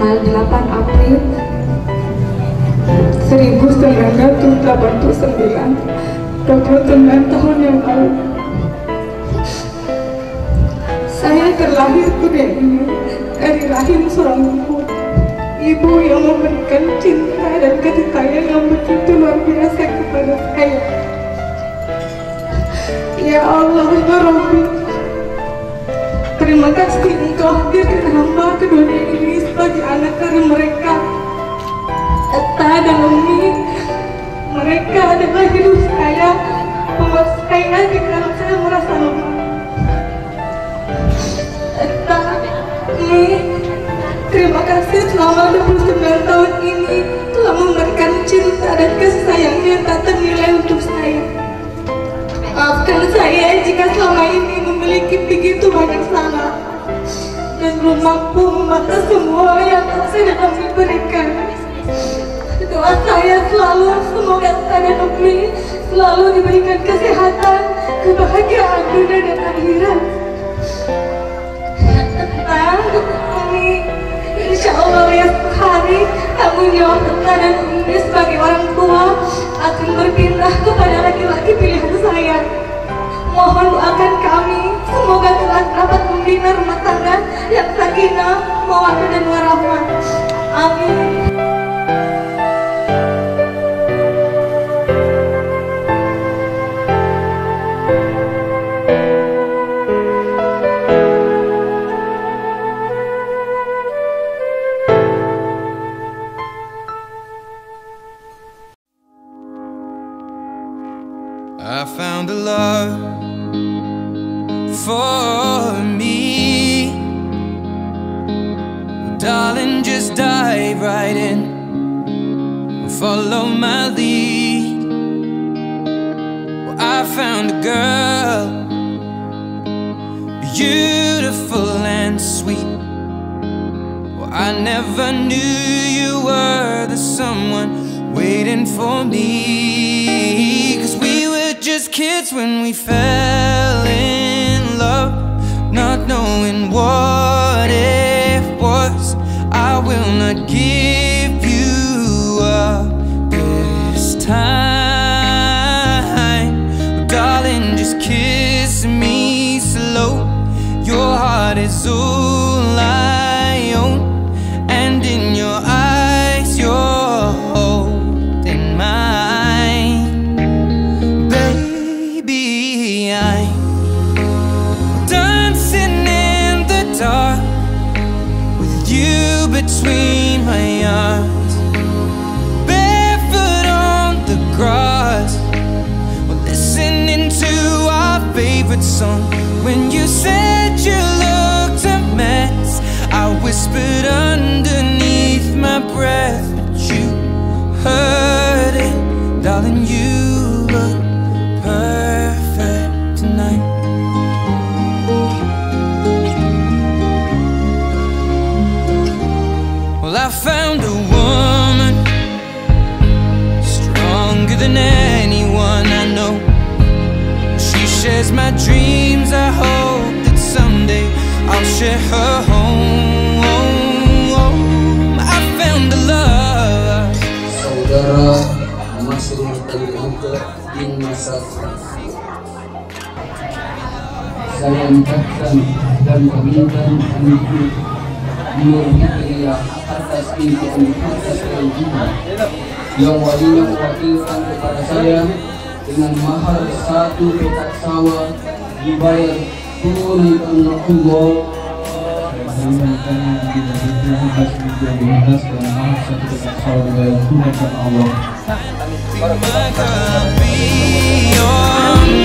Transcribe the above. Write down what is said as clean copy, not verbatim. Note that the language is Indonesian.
tanggal 8 April 1989, 29 tahun yang lalu. Saya terlahir ke dunia ini dari rahim seorang ibu yang memberikan cinta dan kasih sayang yang begitu luar biasa kepada saya. Ya Allah, ya Rabbi, terima kasih Engkau hadirkan hamba ke dunia ini sebagai anak dari mereka. Etta dan Umi, mereka adalah hidup saya, membuat saya jika saya merasa lemah. Etta, Umi, terima kasih selama 29 tahun ini telah memberikan cinta dan kasih sayangnya yang tak ternilai untuk saya. Maafkan saya jika selama ini memiliki begitu banyak salah dan belum mampu membatas semua yang telah saya dan Umi berikan. Doa saya selalu semoga saya dan Umi selalu diberikan kesehatan, kebahagiaan dunia dan akhirat. Umi, insya Allah esok hari tanggung jawab Enta dan Umi sebagai orang tua akan berpindah kepada laki-laki pilihan saya. Mohon doakan kami, semoga kelak dapat membina rumah tangga yang sakinah, mawaddah dan warahmah. Amin. I found a love for me. Darling, just dive right in, follow my lead. Well, I found a girl, beautiful and sweet. Well, I never knew you were the someone waiting for me. 'Cause we were just kids when we fell in love, not knowing what it was. I will not give you up this time. Oh, darling, just kiss me slow. Your heart is all I own, and in your eyes you're holding mine. Baby, I'm dancing in the dark with you between my arms, barefoot on the grass. We're listening to our favorite song. When you said you looked a mess, I whispered underneath my breath, but you heard it. Darling, you look perfect tonight. Well, I found a woman stronger than anyone I know. She shares my dreams. I hope that someday I'll share her home. I found a love. Saudara masih terlihat di masa saya ucapkan dan meminta untuk Nur Hidayah atas impian atas kewajiban yang walinya mewakilkan kepada saya dengan mahar 1 petak sawah dibayar tunai karena Allah. Be your